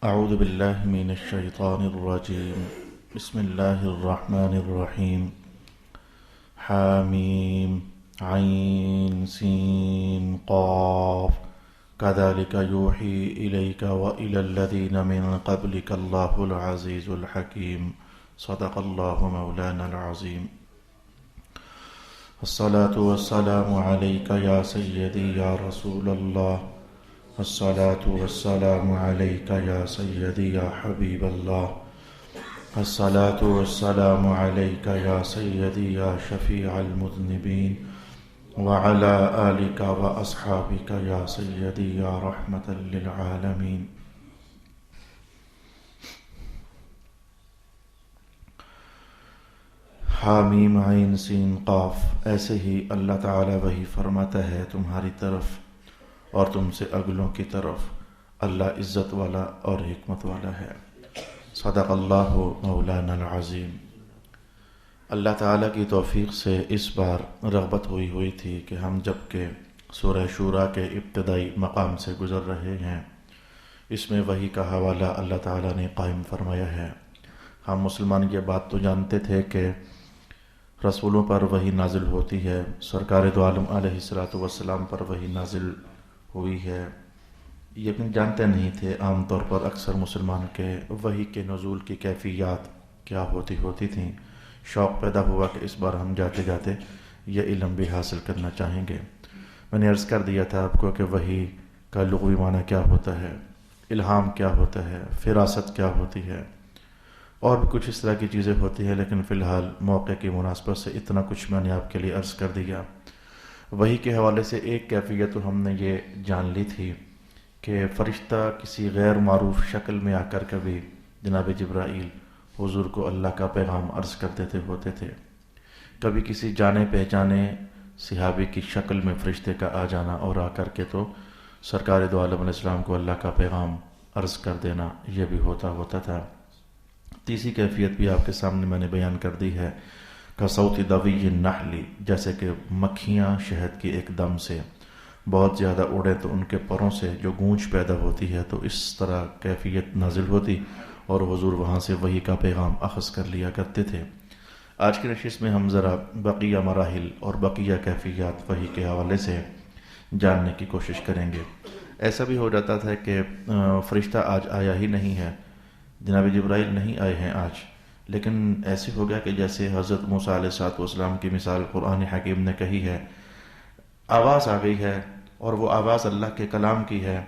أعوذ بالله من الشيطان الرجيم. بسم الله الرحمن الرحيم. حاميم عين سين قاف كذلك يوحي إليك وإلى الذين من قبلك الله العزيز الحكيم. صدق الله مولانا العظيم. الصلاة والسلام عليك يا سيدي يا رسول الله. الصلاة والسلام عليك يا سيدي يا حبيب الله. الصلاة والسلام عليك يا سيدي يا شفيع المذنبين وعلى آلك وأصحابك يا سيدي يا رحمة للعالمين. حامیم عین سین قاف. ایسے ہی اللہ تعالی وہی فرماتا ہے تمہاری طرف اور تم سے اگلوں کی طرف. اللہ عزت والا اور حکمت والا ہے. صدق اللہ مولانا العظیم. اللہ تعالیٰ کی توفیق سے اس بار رغبت ہوئی تھی کہ ہم جب کہ سورہ شورا کے ابتدائی مقام سے گزر رہے ہیں، اس میں وحی کا حوالہ اللہ تعالیٰ نے قائم فرمایا ہے. ہم مسلمان یہ بات تو جانتے تھے کہ رسولوں پر وحی نازل ہوتی ہے، سرکار دو عالم علیہ الصلوۃ والسلام پر وحی نازل ہوئی ہے، لیکن جانتے نہیں تھے عام طور پر اکثر مسلمان کے وحی کے نزول کی کیفیات کیا ہوتی تھیں. شوق پیدا ہوا کہ اس بار ہم جاتے جاتے یہ علم بھی حاصل کرنا چاہیں گے. میں نے عرض کر دیا تھا آپ کو کہ وحی کا لغوی معنی کیا ہوتا ہے، الہام کیا ہوتا ہے، فراست کیا ہوتی ہے، اور بھی کچھ اس طرح کی چیزیں ہوتی ہیں، لیکن فی الحال موقع کی مناسبت سے اتنا کچھ میں نے آپ کے لیے عرض کر دیا. وحی کے حوالے سے ایک کیفیت تو ہم نے یہ جان لی تھی کہ فرشتہ کسی غیر معروف شکل میں آ کر کبھی جناب جبرائیل حضور کو اللہ کا پیغام عرض کر دیتے ہوتے تھے. کبھی کسی جانے پہچانے صحابی کی شکل میں فرشتے کا آ جانا اور آ کر کے تو سرکار دو عالم علیہ السلام کو اللہ کا پیغام عرض کر دینا، یہ بھی ہوتا تھا. تیسری کیفیت بھی آپ کے سامنے میں نے بیان کر دی ہے کہ صوت دوی النحل، جیسے کہ مکھیاں شہد کی ایک دم سے بہت زیادہ اڑے تو ان کے پروں سے جو گونج پیدا ہوتی ہے، تو اس طرح کیفیت نازل ہوتی اور حضور وہاں سے وحی کا پیغام اخذ کر لیا کرتے تھے. آج کی نشست میں ہم ذرا بقیہ مراحل اور بقیہ کیفیات وحی کے حوالے سے جاننے کی کوشش کریں گے. ایسا بھی ہو جاتا تھا کہ فرشتہ آج آیا ہی نہیں ہے، جناب جبرائیل نہیں آئے ہیں آج، لیکن ایسے ہو گیا کہ جیسے حضرت موسیٰ علیہ السلام کی مثال قرآن حکیم نے کہی ہے، آواز آ گئی ہے اور وہ آواز اللہ کے کلام کی ہے،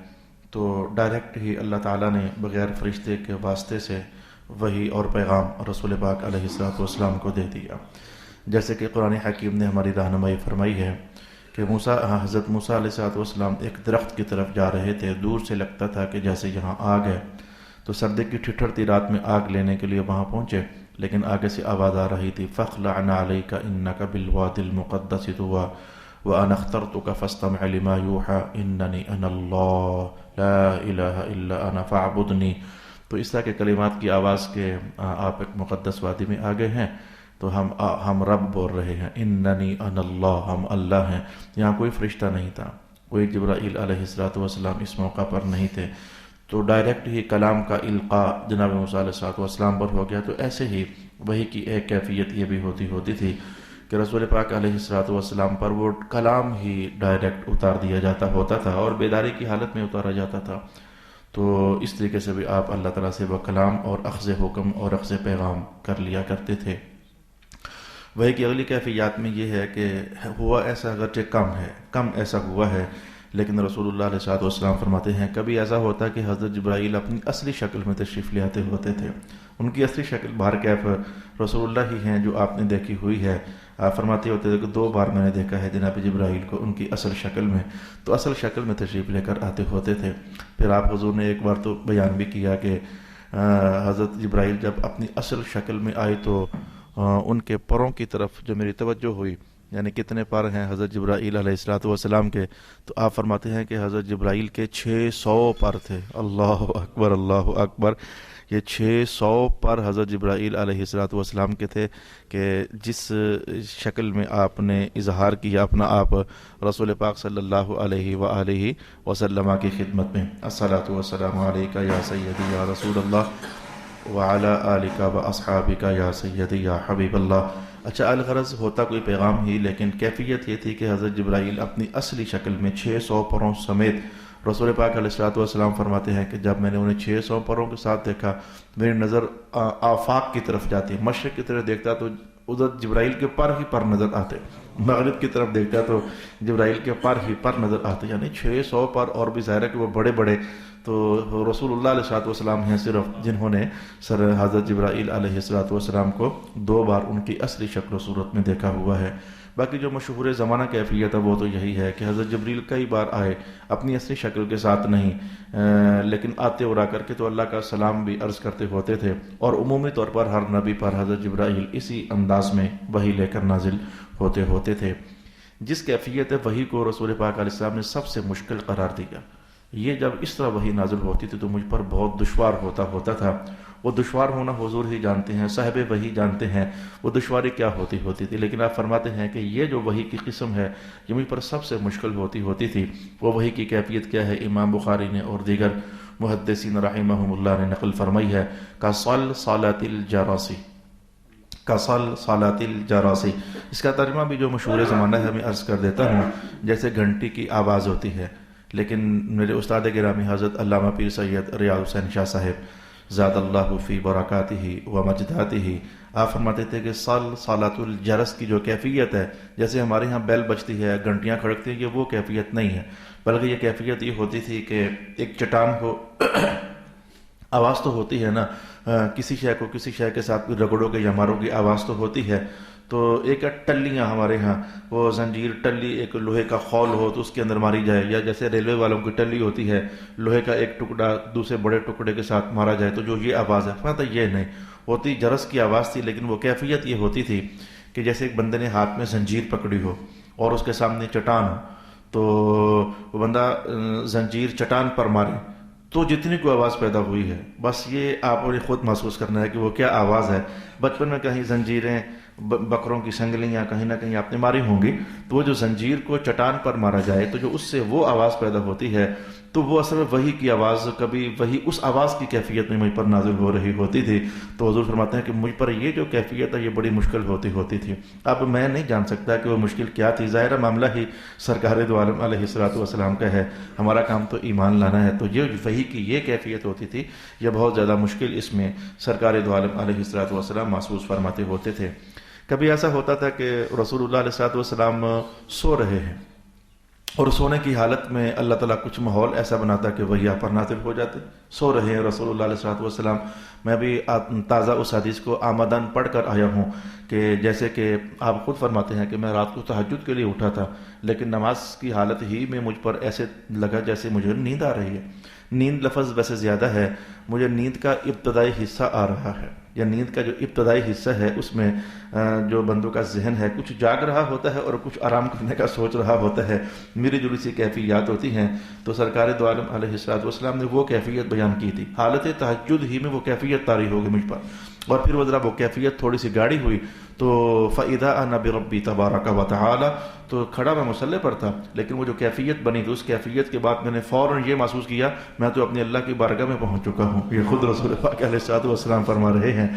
تو ڈائریکٹ ہی اللہ تعالیٰ نے بغیر فرشتے کے واسطے سے وحی اور پیغام رسول پاک علیہ السلام کو دے دیا. جیسے کہ قرآن حکیم نے ہماری رہنمائی فرمائی ہے کہ حضرت موسیٰ علیہ السلام ایک درخت کی طرف جا رہے تھے، دور سے لگتا تھا کہ جیسے یہاں آگ ہے، تو سردی کی ٹھٹھرتی رات میں آگ لینے کے لیے وہاں پہنچے، لیکن آگے سے آواز آ رہی تھی فَاخْلَعْ عَلَيْكَ إِنَّكَ بِالْوَادِ الْمُقَدَّسِ طُوًى وَأَنَا اخْتَرْتُكَ فَاسْتَمِعْ لِمَا يُوحَىٰ إِنَّنِي أَنَا اللَّهُ لَا إِلَٰهَ إِلَّا أَنَا فَاعْبُدْنِي. تو اس طرح کے کلمات کی آواز کے آپ ایک مقدس وادی میں آ گئے ہیں، تو ہم رب بول رہے ہیں إِنَّنِي أَنَا اللَّهُ، ہم اللہ ہیں. یہاں کوئی فرشتہ نہیں تھا، کوئی جبرائیل علیہ السلام اس موقع پر نہیں تھے، تو ڈائریکٹ ہی کلام کا القاء جناب موسیٰ علیہ السلام پر ہو گیا. تو ایسے ہی وحی کی ایک کیفیت یہ بھی ہوتی تھی کہ رسول پاک علیہ السلام پر وہ کلام ہی ڈائریکٹ اتار دیا ہوتا تھا اور بیداری کی حالت میں اتارا جاتا تھا. تو اس طریقے سے بھی آپ اللہ تعالیٰ سے وہ کلام اور اخذ حکم اور اخذ پیغام کر لیا کرتے تھے. وحی کی اگلی کیفیات میں یہ ہے کہ ہوا ایسا اگرچہ کم ایسا ہوا ہے، لیکن رسول اللہ علیہ السلام فرماتے ہیں کبھی ایسا ہوتا کہ حضرت جبرائیل اپنی اصلی شکل میں تشریف لے آتے ہوتے تھے. ان کی اصلی شکل بہر کیف رسول اللہ ہی ہیں جو آپ نے دیکھی ہوئی ہے. آپ فرماتے ہوتے تھے کہ 2 بار میں نے دیکھا ہے جناب جبرائیل کو ان کی اصل شکل میں، تو اصل شکل میں تشریف لے کر آتے ہوتے تھے. پھر آپ حضور نے ایک بار تو بیان بھی کیا کہ حضرت جبرائیل جب اپنی اصل شکل میں آئی تو ان کے پروں کی طرف جو میری توجہ ہوئی، یعنی کتنے پر ہیں حضرت جبرائیل علیہ السلام کے، تو آپ فرماتے ہیں کہ حضرت جبرائیل کے 600 پر تھے. اللہ اکبر اللہ اکبر. یہ 600 پر حضرت جبرائیل علیہ السلام کے تھے کہ جس شکل میں آپ نے اظہار کیا اپنا آپ رسول پاک صلی اللہ علیہ وآلہ وسلم کی خدمت میں. الصلاۃ والسلام علیک یا سیدی یا رسول اللہ وعلی آلک و اصحابک یا سیدی یا حبیب اللہ. اچھا، الغرض ہوتا کوئی پیغام ہی، لیکن کیفیت یہ تھی کہ حضرت جبرائیل اپنی اصلی شکل میں 600 پروں سمیت رسول پاک علیہ السلام فرماتے ہیں کہ جب میں نے انہیں 600 پروں کے ساتھ دیکھا، میری نظر آفاق کی طرف جاتی، مشرق کی طرف دیکھتا تو ادھر جبرائیل کے پر ہی پر نظر آتے، مغرب کی طرف دیکھتا تو جبرائیل کے پر ہی پر نظر آتے. یعنی 600 پر، اور بھی ظاہر ہے کہ وہ بڑے بڑے تو رسول اللہ علیہ السلام ہیں صرف جنہوں نے سر حضرت جبرائیل علیہ السلام کو 2 بار ان کی اصلی شکل و صورت میں دیکھا ہوا ہے. باقی جو مشہور زمانہ کیفیت ہے وہ تو یہی ہے کہ حضرت جبریل کئی بار آئے اپنی اصلی شکل کے ساتھ نہیں، لیکن آتے اور آ کر کے تو اللہ کا سلام بھی عرض کرتے ہوتے تھے، اور عمومی طور پر ہر نبی پر حضرت جبرائیل اسی انداز میں وحی لے کر نازل ہوتے تھے. جس کیفیت وحی کو رسول پاک علیہ السلام نے سب سے مشکل قرار دیا، یہ جب اس طرح وحی نازل ہوتی تھی تو مجھ پر بہت دشوار ہوتا تھا. وہ دشوار ہونا حضور ہی جانتے ہیں، صاحب وحی جانتے ہیں وہ دشواری کیا ہوتی تھی، لیکن آپ فرماتے ہیں کہ یہ جو وحی کی قسم ہے یہ مجھ پر سب سے مشکل ہوتی تھی. وہ وحی کی کیفیت کیا ہے؟ امام بخاری نے اور دیگر محدثین رحمہم اللہ نے نقل فرمائی ہے کَصَلْ صَلَاةِ الْجَرَاسِ، کَصَلْ صَلَاةِ الْجَرَاسِ. اس کا ترجمہ بھی جو مشہور زمانہ ہے میں عرض کر دیتا ہوں، جیسے گھنٹی کی آواز ہوتی ہے. لیکن میرے استاد گرامی حضرت علامہ پیر سید ریاض حسین شاہ صاحب زاد اللہ فی برکاتہ و مجداتہ، آپ فرماتے تھے کہ صلاۃ الجرس کی جو کیفیت ہے، جیسے ہمارے ہاں بیل بجتی ہے، گھنٹیاں کھڑکتی ہیں، یہ وہ کیفیت نہیں ہے، بلکہ یہ کیفیت یہ ہوتی تھی کہ ایک چٹان کو آواز تو ہوتی ہے نا، کسی شے کو کسی شے کے ساتھ رگڑو گے یا مارو گے آواز تو ہوتی ہے. تو ایک ٹلیاں ہمارے ہاں، وہ زنجیر ٹلی ایک لوہے کا خول ہو تو اس کے اندر ماری جائے، یا جیسے ریلوے والوں کی ٹلی ہوتی ہے، لوہے کا ایک ٹکڑا دوسرے بڑے ٹکڑے کے ساتھ مارا جائے تو جو یہ آواز ہے، پتہ یہ نہیں ہوتی، جرس کی آواز تھی. لیکن وہ کیفیت یہ ہوتی تھی کہ جیسے ایک بندے نے ہاتھ میں زنجیر پکڑی ہو اور اس کے سامنے چٹان ہو، تو وہ بندہ زنجیر چٹان پر مارے تو جتنی کوئی آواز پیدا ہوئی ہے، بس یہ آپ نے خود محسوس کرنا ہے کہ وہ کیا آواز ہے. بچپن میں کہیں زنجیریں، بکروں کی سنگلیاں کہیں نہ کہیں آپ نے ماری ہوں گی، تو وہ جو زنجیر کو چٹان پر مارا جائے تو جو اس سے وہ آواز پیدا ہوتی ہے، تو وہ اصل میں وحی کی آواز، کبھی وہی اس آواز کی کیفیت میں مجھ پر نازل ہو رہی ہوتی تھی. تو حضور فرماتے ہیں کہ مجھ پر یہ جو کیفیت ہے یہ بڑی مشکل ہوتی تھی. اب میں نہیں جان سکتا کہ وہ مشکل کیا تھی، ظاہرہ معاملہ ہی سرکار دو عالم علیہ السلام کا ہے، ہمارا کام تو ایمان لانا ہے. تو یہ وحی کی یہ کیفیت ہوتی تھی، یہ بہت زیادہ مشکل اس میں سرکار دو عالم علیہ السلام محسوس فرماتے ہوتے تھے. کبھی ایسا ہوتا تھا کہ رسول اللہ علیہ السلام سو رہے ہیں، اور سونے کی حالت میں اللہ تعالیٰ کچھ ماحول ایسا بناتا کہ وحی پر نازل ہو جاتے. سو رہے ہیں رسول اللہ علیہ السلام، میں بھی تازہ اس حدیث کو آمدن پڑھ کر آیا ہوں کہ جیسے کہ آپ خود فرماتے ہیں کہ میں رات کو تہجد کے لیے اٹھا تھا، لیکن نماز کی حالت ہی میں مجھ پر ایسے لگا جیسے مجھے نیند آ رہی ہے. نیند لفظ ویسے زیادہ ہے، مجھے نیند کا ابتدائی حصہ آ رہا ہے، یا نیند کا جو ابتدائی حصہ ہے اس میں جو بندوں کا ذہن ہے کچھ جاگ رہا ہوتا ہے اور کچھ آرام کرنے کا سوچ رہا ہوتا ہے، میری جڑی سی کیفیات ہوتی ہیں. تو سرکار دو عالم علیہ السلام نے وہ کیفیت بیان کی تھی، حالت تہجد ہی میں وہ کیفیت طاری ہو گئی مجھ پر، اور پھر وہ ذرا وہ کیفیت تھوڑی سی گاڑی ہوئی تو فَإِذَا أَنَا بِرَبِّي تَبَارَكَ وَتَعَالَى، تو کھڑا میں مصلی پر تھا، لیکن وہ جو کیفیت بنی تو اس کیفیت کے بعد میں نے فوراً یہ محسوس کیا میں تو اپنے اللہ کی بارگاہ میں پہنچ چکا ہوں. یہ خود رسول پاک علیہ السلام فرما رہے ہیں.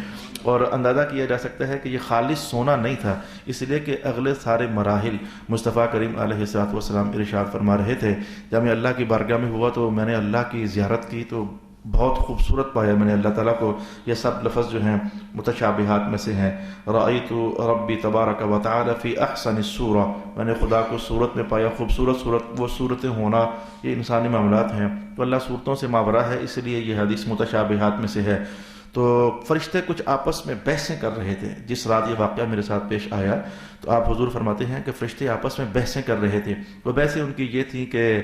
اور اندازہ کیا جا سکتا ہے کہ یہ خالص سونا نہیں تھا، اس لیے کہ اگلے سارے مراحل مصطفیٰ کریم علیہ السلام ارشاد فرما رہے تھے. جب میں اللہ کی بارگاہ میں ہوا تو میں نے اللہ کی زیارت کی تو بہت خوبصورت پایا میں نے اللہ تعالیٰ کو. یہ سب لفظ جو ہیں متشابہات میں سے ہیں. رأیت ربی تبارک و تعالی فی احسن الصورہ، میں نے خدا کو صورت میں پایا، خوبصورت صورت. وہ صورتیں ہونا یہ انسانی معاملات ہیں، تو اللہ صورتوں سے ماورا ہے، اس لیے یہ حدیث متشابہات میں سے ہے. تو فرشتے کچھ آپس میں بحثیں کر رہے تھے. جس رات یہ واقعہ میرے ساتھ پیش آیا تو آپ حضور فرماتے ہیں کہ فرشتے آپس میں بحثیں کر رہے تھے. وہ بحثیں ان کی یہ تھی کہ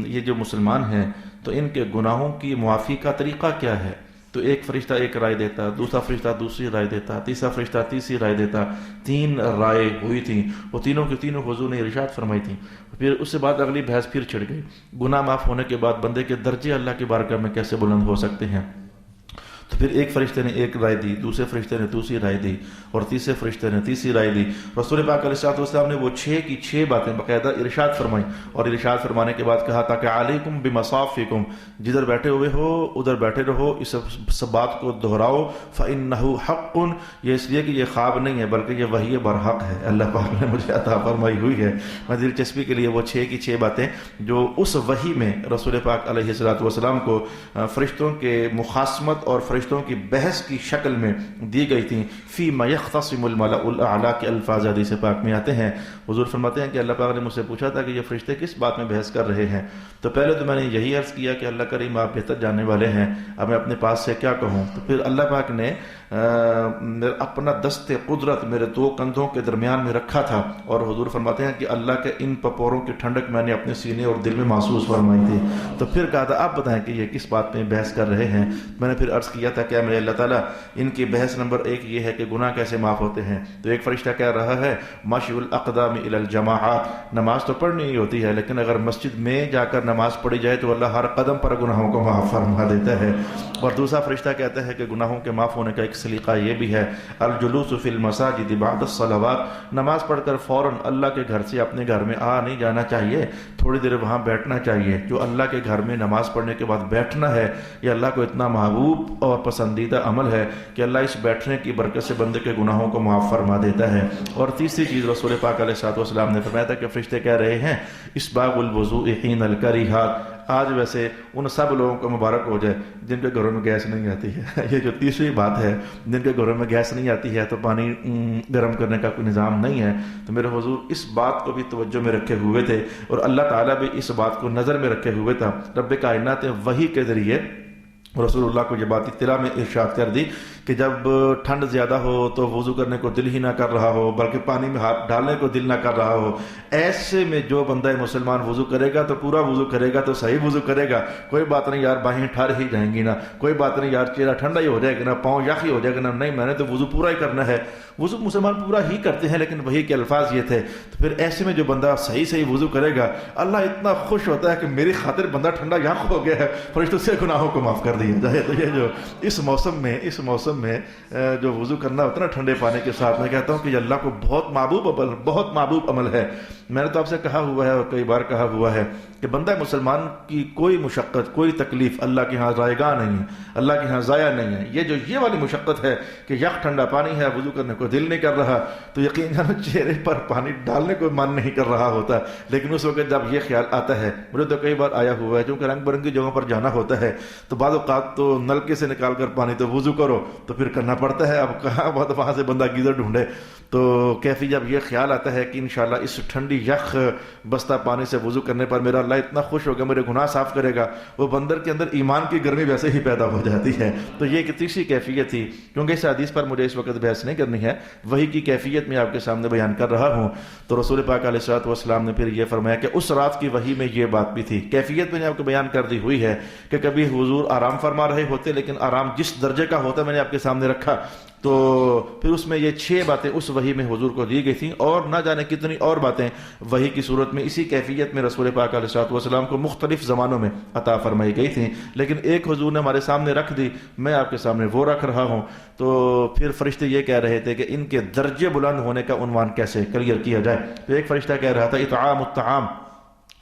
یہ جو مسلمان ہیں تو ان کے گناہوں کی معافی کا طریقہ کیا ہے. تو ایک فرشتہ ایک رائے دیتا، دوسرا فرشتہ دوسری رائے دیتا، تیسرا فرشتہ تیسری رائے دیتا. 3 رائے ہوئی تھیں، وہ تینوں کی تینوں حضور نے ارشاد فرمائی تھیں. پھر اس سے بعد اگلی بحث پھر چھڑ گئی. گناہ معاف ہونے کے بعد بندے کے درجے اللہ کی بارگاہ میں کیسے بلند ہو سکتے ہیں. تو پھر ایک فرشتے نے ایک رائے دی، دوسرے فرشتے نے دوسری رائے دی، اور تیسرے فرشتے نے تیسری رائے دی۔ رسول پاک علیہ السلام نے وہ 6 کی 6 باتیں باقاعدہ ارشاد فرمائیں، اور ارشاد فرمانے کے بعد کہا تھا کہ علیکم بمصافکم، جدھر بیٹھے ہوئے ہو ادھر بیٹھے رہو، اس بات کو دہراؤ، فإنہ حق، یہ اس لیے کہ یہ خواب نہیں ہے بلکہ یہ وحی برحق ہے، اللہ پاک نے مجھے عطا فرمائی ہوئی ہے۔ میں دلچسپی کے لیے وہ 6 کی 6 باتیں جو اس وحی میں رسول پاک علیہ السلام کو فرشتوں کے مخاصمت اور فرشتوں کی بحث کی شکل میں دی گئی تھیں، فیما یختصم الملأ الاعلی کے الفاظ حدیث پاک میں آتے ہیں۔ حضور فرماتے ہیں کہ اللہ پاک نے مجھ سے پوچھا تھا کہ یہ فرشتے کس بات میں بحث کر رہے ہیں، تو پہلے تو میں نے یہی عرض کیا کہ اللہ کریم آپ بہتر جاننے والے ہیں، اب میں اپنے پاس سے کیا کہوں۔ تو پھر اللہ پاک نے اپنا دست قدرت میرے 2 کندھوں کے درمیان میں رکھا تھا، اور حضور فرماتے ہیں کہ اللہ کے ان پپوروں کی ٹھنڈک میں نے اپنے سینے اور دل میں محسوس فرمائی تھی۔ تو پھر کہا تھا آپ بتائیں کہ یہ کس بات میں بحث کر رہے ہیں۔ میں نے پھر عرض کیا تھا کہ میرے اللہ تعالیٰ ان کی بحث نمبر 1 یہ ہے کہ گناہ کیسے معاف ہوتے ہیں۔ تو ایک فرشتہ کہہ رہا ہے مشی الاقدام الی الجماعات، نماز تو پڑھنی ہی ہوتی ہے لیکن اگر مسجد میں جا کر نماز پڑھی جائے تو اللہ ہر قدم پر گناہوں کو معاف فرما دیتا ہے۔ اور دوسرا فرشتہ کہتا ہے کہ گناہوں کے معاف ہونے کا ایک سلیقہ یہ بھی ہے، الجلوس فی المساجد بعد الصلوات، نماز پڑھ کر فوراً اللہ کے گھر سے اپنے گھر میں نہیں جانا چاہیے، تھوڑی دیر وہاں بیٹھنا چاہیے۔ جو اللہ کے گھر میں نماز پڑھنے کے بعد بیٹھنا ہے یہ اللہ کو اتنا محبوب اور پسندیدہ عمل ہے کہ اللہ اس بیٹھنے کی برکت سے بندے کے گناہوں کو معاف فرما دیتا ہے۔ اور تیسری چیز رسول پاک علیہ السلام نے فرمایا تھا کہ فرشتے کہہ رہے ہیں اسباغ الوضوء حین الکریہات، آج ویسے ان سب لوگوں کو مبارک ہو جائے جن کے گھروں میں گیس نہیں آتی ہے۔ یہ جو تیسری بات ہے، جن کے گھروں میں گیس نہیں آتی ہے تو پانی گرم کرنے کا کوئی نظام نہیں ہے، تو میرے حضور اس بات کو بھی توجہ میں رکھے ہوئے تھے، اور اللہ تعالیٰ بھی اس بات کو نظر میں رکھے ہوئے تھا۔ رب کائنات وحی کے ذریعے رسول اللہ کو یہ بات اطلاع میں ارشاد کر دی کہ جب ٹھنڈ زیادہ ہو تو وضو کرنے کو دل ہی نہ کر رہا ہو بلکہ پانی میں ہاتھ ڈالنے کو دل نہ کر رہا ہو، ایسے میں جو بندہ مسلمان وضو کرے گا تو پورا وضو کرے گا تو صحیح وضو کرے گا، کوئی بات نہیں یار باہیں ٹھار ہی جائیں گی نا، کوئی بات نہیں یار چہرہ ٹھنڈا ہی ہو جائے گا نا، پاؤں یخ ہی ہو جائے گا نا، نہیں میں نے تو وضو پورا ہی کرنا ہے۔ وضو مسلمان پورا ہی کرتے ہیں لیکن وہی کے الفاظ یہ تھے۔ تو پھر ایسے میں جو بندہ صحیح وضو کرے گا اللہ اتنا خوش ہوتا ہے کہ میری خاطر بندہ ٹھنڈا یخ ہو گیا ہے، فرشتوں سے گناہوں کو معاف کر دیا جائے۔ تو یہ جو اس موسم میں جو وضو کرنا ہوتا ہے نا ٹھنڈے پانی کے ساتھ، میں کہتا ہوں کہ یہ اللہ کو بہت محبوب عمل ہے۔ میں نے تو آپ سے کہا ہوا ہے اور کئی بار کہا ہوا ہے کہ بندہ مسلمان کی کوئی مشقت کوئی تکلیف اللہ کے ہاں ضائع نہیں ہے، اللہ کے ہاں ضائع نہیں ہے۔ یہ والی مشقت ہے کہ یک ٹھنڈا پانی ہے، وضو کرنے کو دل نہیں کر رہا تو یقین جانو چہرے پر پانی ڈالنے کو من نہیں کر رہا ہوتا، لیکن اس وقت جب یہ خیال آتا ہے، مجھے تو کئی بار آیا ہوا ہے چونکہ رنگ برنگی جگہوں پر جانا ہوتا ہے تو بعض اوقات تو نلکے سے نکال کر پانی تو وضو کرو تو پھر کرنا پڑتا ہے، اب کہاں وہاں سے بندہ گیزر ڈھونڈے، تو کیفی جب یہ خیال آتا ہے کہ انشاءاللہ اس ٹھنڈی یخ بستہ پانی سے وضو کرنے پر میرا اللہ اتنا خوش ہوگا میرے گناہ صاف کرے گا، وہ بندر کے اندر ایمان کی گرمی ویسے ہی پیدا ہو جاتی ہے۔ تو یہ ایک تیسری کیفیت تھی، کیونکہ اس حدیث پر مجھے اس وقت بحث نہیں کرنی ہے، وہی کی کیفیت میں آپ کے سامنے بیان کر رہا ہوں۔ تو رسول پاک علیہ السلام نے پھر یہ فرمایا کہ اس رات کی وحی میں یہ بات بھی تھی، کیفیت میں نے آپ کو بیان کر دی ہوئی ہے کہ کبھی حضور آرام فرما رہے ہوتے لیکن آرام جس درجے کا ہوتا میں نے آپ کے سامنے رکھا، تو پھر اس میں یہ 6 باتیں اس وحی میں حضور کو دی گئی تھیں، اور نہ جانے کتنی اور باتیں وحی کی صورت میں اسی کیفیت میں رسول پاک علیہ السلام کو مختلف زمانوں میں عطا فرمائی گئی تھیں، لیکن ایک حضور نے ہمارے سامنے رکھ دی، میں آپ کے سامنے وہ رکھ رہا ہوں۔ تو پھر فرشتے یہ کہہ رہے تھے کہ ان کے درجے بلند ہونے کا عنوان کیسے کلیئر کیا جائے۔ تو ایک فرشتہ کہہ رہا تھا اطعام الطعام،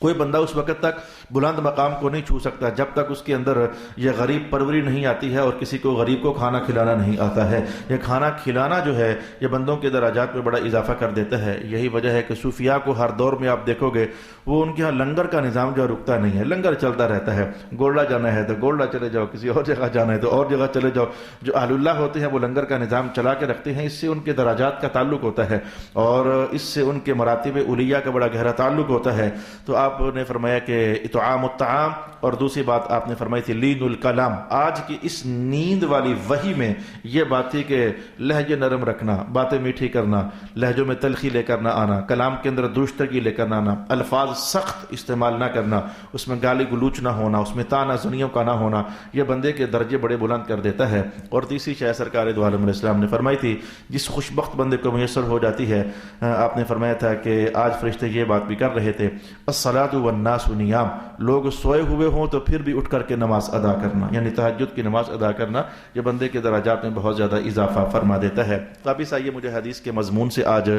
کوئی بندہ اس وقت تک بلند مقام کو نہیں چھو سکتا جب تک اس کے اندر یہ غریب پروری نہیں آتی ہے اور کسی کو غریب کو کھانا کھلانا نہیں آتا ہے۔ یہ کھانا کھلانا جو ہے یہ بندوں کے درجات میں بڑا اضافہ کر دیتا ہے۔ یہی وجہ ہے کہ صوفیاء کو ہر دور میں آپ دیکھو گے وہ ان کے ہاں لنگر کا نظام جو رکتا نہیں ہے، لنگر چلتا رہتا ہے، گولڈا جانا ہے تو گولڈا چلے جاؤ، کسی اور جگہ جانا ہے تو اور جگہ چلے جاؤ۔ جو اہل اللہ ہوتے ہیں وہ لنگر کا نظام چلا کے رکھتے ہیں، اس سے ان کے درجات کا تعلق ہوتا ہے اور اس سے ان کے مراتب علیہ کا بڑا گہرا تعلق ہوتا ہے۔ تو آپ نے فرمایا کہ اطعام الطعام، اور دوسری بات آپ نے فرمائی تھی لین الکلام۔ آج کی اس نیند والی وحی میں یہ بات تھی کہ لہجے نرم رکھنا، باتیں میٹھی کرنا، لہجوں میں تلخی لے کر نہ آنا، کلام کے اندر دوستگی لے کر نہ آنا، الفاظ سخت استعمال نہ کرنا، اس میں گالی گلوچ نہ ہونا، اس میں طعنہ زنیوں کا نہ ہونا، یہ بندے کے درجے بڑے بلند کر دیتا ہے۔ اور تیسری شے سرکار دو عالم علیہ السلام نے فرمائی تھی جس خوشبخت بندے کو میسر ہو جاتی ہے، آپ نے فرمایا تھا کہ آج فرشتے یہ بات بھی کر رہے تھے الصلاۃ والناس نیام، لوگ سوئے ہوئے ہوں تو پھر بھی اٹھ کر کے نماز ادا کرنا، یعنی تہجد کی نماز ادا کرنا، یہ بندے کے درجات میں بہت زیادہ اضافہ فرما دیتا ہے۔ واپس آئیے، مجھے حدیث کے مضمون سے آج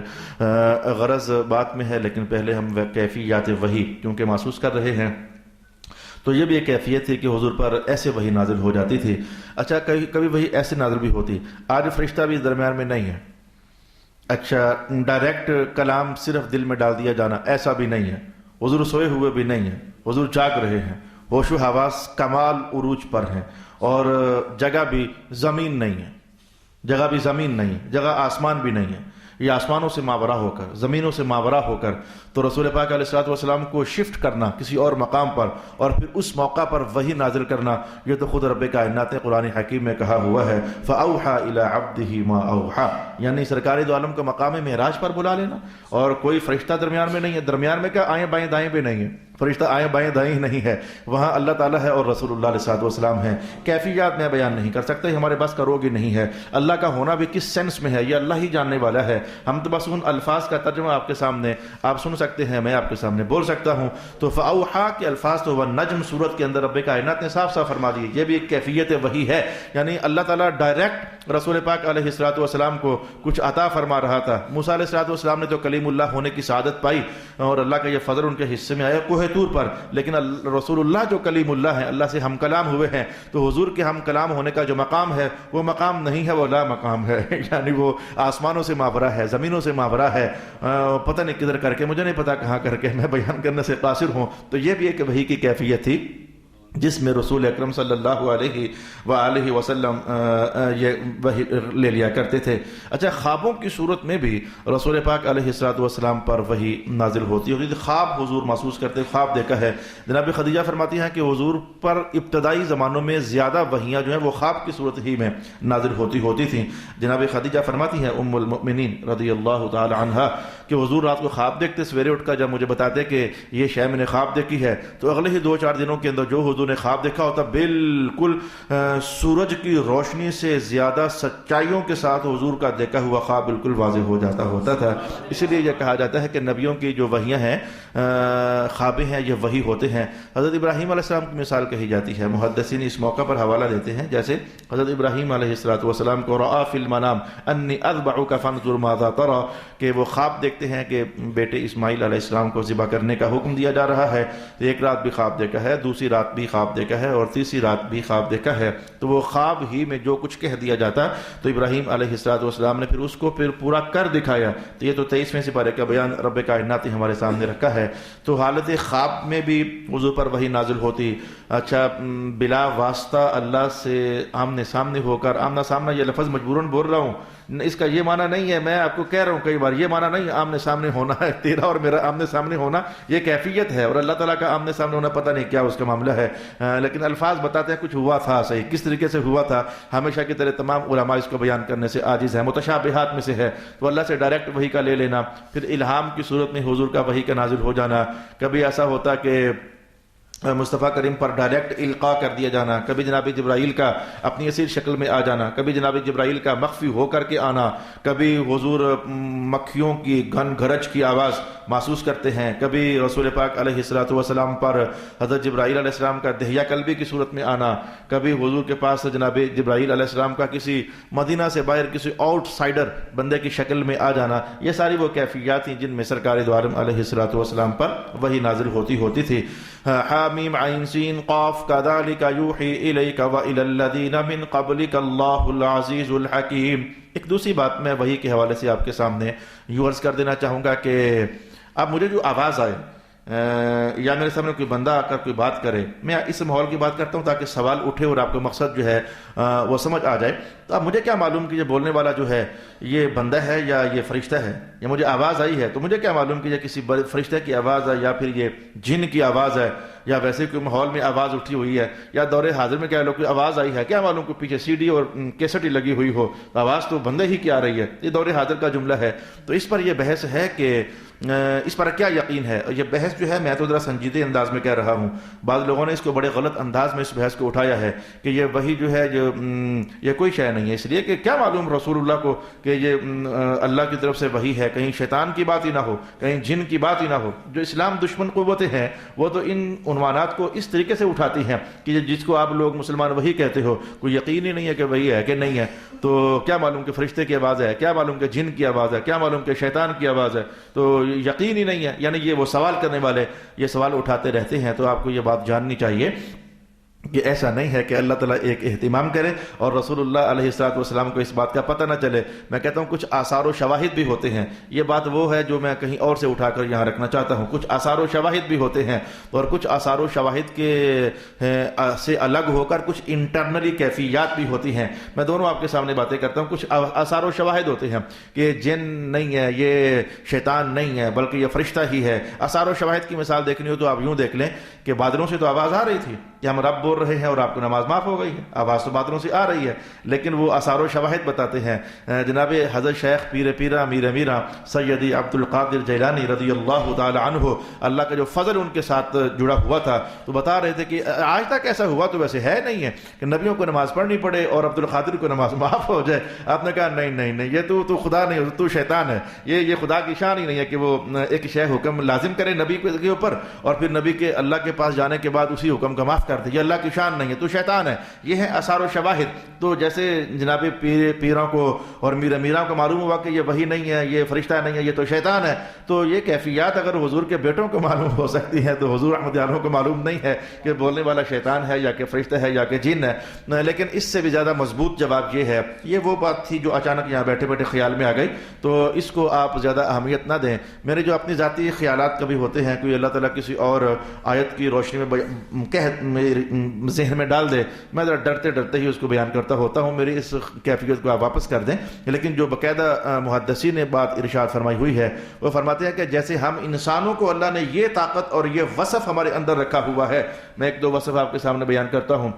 غرض بات میں ہے، لیکن پہلے ہم کیفیات وحی کیونکہ محسوس کر رہے ہیں، تو یہ بھی ایک کیفیت تھی کہ حضور پر ایسے وحی نازل ہو جاتی تھی۔ اچھا، کبھی وحی ایسے نازل بھی ہوتی، آج فرشتہ بھی درمیان میں نہیں ہے۔ اچھا، ڈائریکٹ کلام صرف دل میں ڈال دیا جانا ایسا بھی نہیں ہے، حضور سوئے ہوئے بھی نہیں ہیں، حضور جاگ رہے ہیں، ہوش و حواس کمال عروج پر ہیں، اور جگہ بھی زمین نہیں ہے، جگہ بھی زمین نہیں ہے، جگہ آسمان بھی نہیں ہے، یہ آسمانوں سے ماورا ہو کر، زمینوں سے ماورا ہو کر، تو رسول پاک علیہ الصلوۃ والسلام کو شفٹ کرنا کسی اور مقام پر اور پھر اس موقع پر وحی نازل کرنا، یہ تو خود رب کائنات نے قرآن حکیم میں کہا ہوا ہے، فَأَوْحَى إِلَىٰ عَبْدِهِ مَا أَوْحَى، یعنی سرکار دو عالم کو مقام معراج پر بلا لینا، اور کوئی فرشتہ درمیان میں نہیں ہے، درمیان میں کیا آئیں بائیں دائیں بھی نہیں ہے، فرشتہ آئیں بائیں دائیں ہی نہیں ہے، وہاں اللہ تعالیٰ ہے اور رسول اللہ علیہ الصلوۃ والسلام ہے۔ کیفیات میں بیان نہیں کر سکتے، ہمارے بس کا روگ ہی نہیں ہے، اللہ کا ہونا بھی کس سینس میں ہے یہ اللہ ہی جاننے والا ہے، ہم تو بس ان الفاظ کا ترجمہ آپ کے سامنے آپ سن سکتے ہیں، میں آپ کے سامنے بول سکتا ہوں۔ تو فاوحا کے الفاظ تو والنجم سورت کے اندر رب کائنات نے صاف صاف فرما دیے، یہ بھی ایک کیفیت وحی ہے، یعنی اللہ تعالیٰ ڈائریکٹ رسول پاک علیہ الصلوۃ والسلام کو کچھ عطا فرما رہا تھا۔ موسیٰ علیہ الصلوۃ والسلام نے تو کلیم اللہ ہونے کی سعادت پائی اور اللہ کا یہ فضل ان کے حصے میں آیا کوہ طور پر، لیکن رسول اللہ جو کلیم اللہ ہیں، اللہ سے ہم کلام ہوئے ہیں، تو حضور کے ہم کلام ہونے کا جو مقام ہے وہ مقام نہیں ہے، وہ لا مقام ہے، یعنی وہ آسمانوں سے ماورا ہے، زمینوں سے ماورا ہے، پتہ نہیں کدھر کر کے، مجھے نہیں پتا کہاں کر کے، میں بیان کرنے سے قاصر ہوں۔ تو یہ بھی ایک وحی کی کیفیت تھی جس میں رسول اکرم صلی اللہ علیہ وآلہ وسلم یہ وحی لے لیا کرتے تھے۔ اچھا، خوابوں کی صورت میں بھی رسول پاک علیہ الصلوۃ والسلام پر وحی نازل ہوتی ہے، خواب حضور محسوس کرتے، خواب دیکھا ہے۔ جناب خدیجہ فرماتی ہیں کہ حضور پر ابتدائی زمانوں میں زیادہ وحیاں جو ہیں وہ خواب کی صورت ہی میں نازل ہوتی تھیں۔ جناب خدیجہ فرماتی ہیں ام المؤمنین رضی اللہ تعالی عنہا کہ حضور رات کو خواب دیکھتے، سویرے اٹھ کر جب مجھے بتاتے کہ یہ شے میں نے خواب دیکھی ہے، تو اگلے ہی 2-4 دنوں کے اندر جو حضور نے خواب دیکھا ہوتا بالکل سورج کی روشنی سے زیادہ سچائیوں کے ساتھ حضور کا دیکھا ہوا خواب بالکل واضح ہو جاتا ہوتا تھا۔ اسی لیے یہ کہا جاتا ہے کہ نبیوں کی جو وحیاں ہیں، خوابیں ہیں، یہ وحی ہوتے ہیں۔ حضرت ابراہیم علیہ السلام کی مثال کہی جاتی ہے، محدثین اس موقع پر حوالہ دیتے ہیں، جیسے حضرت ابراہیم علیہ السلام کو رآ فی المنام انی اذبحک فانظر ماذا تری، کہ وہ خواب دیکھتے ہیں کہ بیٹے اسماعیل علیہ السلام کو ذبح کرنے کا حکم دیا جا رہا ہے۔ ایک رات بھی خواب دیکھا ہے، دوسری رات بھی خواب دیکھا ہے، اور تیسری رات بھی خواب دیکھا ہے۔ تو وہ خواب ہی میں جو کچھ کہہ دیا جاتا تو ابراہیم علیہ السلام نے پھر اس کو پورا کر دکھایا۔ تو یہ تو 23ویں سپارے کا بیان رب کائنات نے ہمارے سامنے رکھا ہے۔ تو حالت خواب میں بھی حضور پر وحی نازل ہوتی۔ اچھا، بلا واسطہ اللہ سے آمنے سامنے ہو کر، آمنا سامنا یہ لفظ مجبوراً بول رہا ہوں، اس کا یہ معنی نہیں ہے، میں آپ کو کہہ رہا ہوں کئی بار، یہ معنی نہیں آمنے سامنے ہونا ہے، تیرا اور میرا آمنے سامنے ہونا یہ کیفیت ہے، اور اللہ تعالیٰ کا آمنے سامنے ہونا پتہ نہیں کیا اس کا معاملہ ہے، لیکن الفاظ بتاتے ہیں کچھ ہوا تھا، صحیح کس طریقے سے ہوا تھا۔ ہمیشہ کی طرح تمام علماء اس کو بیان کرنے سے عاجز ہیں، متشابہات میں سے ہے، تو اللہ سے ڈائریکٹ وحی کا لے لینا، پھر الہام کی صورت میں حضور کا وحی کا نازل ہو جانا۔ کبھی ایسا ہوتا کہ مصطفیٰ کریم پر ڈائریکٹ القاء کر دیا جانا، کبھی جناب جبرائیل کا اپنی اصیل شکل میں آ جانا، کبھی جناب جبرائیل کا مخفی ہو کر کے آنا، کبھی حضور مکھیوں کی گھن گھرج کی آواز محسوس کرتے ہیں، کبھی رسول پاک علیہ الصلوۃ والسلام پر حضرت جبرائیل علیہ السلام کا دہیہ قلبی کی صورت میں آنا، کبھی حضور کے پاس جناب جبرائیل علیہ السلام کا کسی مدینہ سے باہر کسی آؤٹ سائڈر بندے کی شکل میں آ جانا۔ یہ ساری وہ کیفیات ہیں جن میں سرکار دو عالم علیہ الصلوۃ والسلام پر وحی نازل ہوتی تھی۔ حامیم عین سین قاف کذالک یوحی الیک والی الذین من قبلک اللہ العزیز الحکیم۔ ایک دوسری بات میں وحی کے حوالے سے آپ کے سامنے یوں عرض کر دینا چاہوں گا کہ اب مجھے جو آواز آئے یا میرے سامنے کوئی بندہ آ کر کوئی بات کرے، میں اس ماحول کی بات کرتا ہوں تاکہ سوال اٹھے اور آپ کو مقصد جو ہے وہ سمجھ آ جائے۔ تو اب مجھے کیا معلوم کہ یہ بولنے والا جو ہے یہ بندہ ہے یا یہ فرشتہ ہے، یا مجھے آواز آئی ہے تو مجھے کیا معلوم کہ یہ کسی فرشتہ کی آواز ہے یا پھر یہ جن کی آواز ہے، یا ویسے کوئی ماحول میں آواز اٹھی ہوئی ہے، یا دور حاضر میں کیا لوگ کوئی آواز آئی ہے، کیا معلوم کہ پیچھے سی ڈی اور کیسٹ ہی لگی ہوئی ہو، آواز تو بندے ہی کی آ رہی ہے، یہ دور حاضر کا جملہ ہے۔ تو اس پر یہ بحث ہے کہ اس پر کیا یقین ہے؟ یہ بحث جو ہے میں تو ذرا سنجیدہ انداز میں کہہ رہا ہوں، بعض لوگوں نے اس کو بڑے غلط انداز میں اس بحث کو اٹھایا ہے کہ یہ وہی جو ہے یہ کوئی شے نہیں ہے، اس لیے کہ کیا معلوم رسول اللہ کو کہ یہ اللہ کی طرف سے وحی ہے، کہیں شیطان کی بات ہی نہ ہو، کہیں جن کی بات ہی نہ ہو۔ جو اسلام دشمن قوتیں ہیں وہ تو ان عنوانات کو اس طریقے سے اٹھاتی ہیں کہ جس کو آپ لوگ مسلمان وحی کہتے ہو، کوئی یقین ہی نہیں ہے کہ وحی ہے کہ نہیں ہے، تو کیا معلوم کہ فرشتے کی آواز ہے، کیا معلوم کہ جن کی آواز ہے، کیا معلوم کہ شیطان کی آواز ہے، تو یقین ہی نہیں ہے۔ یعنی یہ وہ سوال کرنے والے یہ سوال اٹھاتے رہتے ہیں، تو آپ کو یہ بات جاننی چاہیے کہ ایسا نہیں ہے کہ اللہ تعالیٰ ایک اہتمام کرے اور رسول اللہ علیہ الصلوۃ والسلام کو اس بات کا پتہ نہ چلے۔ میں کہتا ہوں کچھ آثار و شواہد بھی ہوتے ہیں، یہ بات وہ ہے جو میں کہیں اور سے اٹھا کر یہاں رکھنا چاہتا ہوں۔ کچھ آثار و شواہد بھی ہوتے ہیں اور کچھ آثار و شواہد کے سے الگ ہو کر کچھ انٹرنلی کیفیات بھی ہوتی ہیں۔ میں دونوں آپ کے سامنے باتیں کرتا ہوں۔ کچھ آثار و شواہد ہوتے ہیں کہ جن نہیں ہے، یہ شیطان نہیں ہے بلکہ یہ فرشتہ ہی ہے۔ آثار و شواہد کی مثال دیکھنی ہو تو آپ یوں دیکھ لیں کہ بادلوں سے تو آواز آ رہی تھی کہ ہم رب بول رہے ہیں اور آپ کو نماز معاف ہو گئی ہے، آواز تو بادلوں سے آ رہی ہے، لیکن وہ آثار و شواہد بتاتے ہیں۔ جناب حضرت شیخ پیر پیرا میر میرا سیدی عبد القادر جیلانی رضی اللہ تعالی عنہ، اللہ کا جو فضل ان کے ساتھ جڑا ہوا تھا، تو بتا رہے تھے کہ آج تک ایسا ہوا تو ویسے ہے نہیں ہے کہ نبیوں کو نماز پڑھنی پڑے اور عبد القادر کو نماز معاف ہو جائے۔ آپ نے کہا نہیں نہیں نہیں، یہ تو خدا نہیں، تو شیطان ہے، یہ خدا کی شان ہی نہیں ہے کہ وہ ایک شے حکم لازم کرے نبی کے اوپر اور پھر نبی کے اللہ کے پاس جانے کے بعد اسی حکم کا معاف کر دے، یہ اللہ کی شان نہیں ہے، تو شیطان ہے۔ یہ ہے آثار و شواہد۔ تو جیسے جناب پیروں کو اور میراں کو معلوم ہوا کہ یہ وہی نہیں ہے، یہ فرشتہ نہیں ہے، یہ تو شیطان ہے، تو یہ کیفیات اگر حضور کے بیٹوں کو معلوم ہو سکتی ہے تو حضور احمد کو معلوم نہیں ہے کہ بولنے والا شیطان ہے یا کہ فرشتہ ہے یا کہ جن ہے۔ لیکن اس سے بھی زیادہ مضبوط جواب یہ ہے، یہ وہ بات تھی جو اچانک یہاں بیٹھے بیٹھے خیال میں آ گئی، تو اس کو آپ زیادہ اہمیت نہ دیں۔ میرے جو اپنی ذاتی خیالات کبھی ہوتے ہیں، کوئی اللہ تعالیٰ کسی اور آیت کی روشنی میں ذہن میں ڈال دے، میں ذرا ڈرتے ڈرتے ہی اس کو بیان کرتا ہوتا ہوں، میری اس کیفیت کو آپ واپس کر دیں۔ لیکن جو باقاعدہ محدثین نے بات ارشاد فرمائی ہوئی ہے، وہ فرماتے ہیں کہ جیسے ہم انسانوں کو اللہ نے یہ طاقت اور یہ وصف ہمارے اندر رکھا ہوا ہے، میں ایک دو وصف آپ کے سامنے بیان کرتا ہوں۔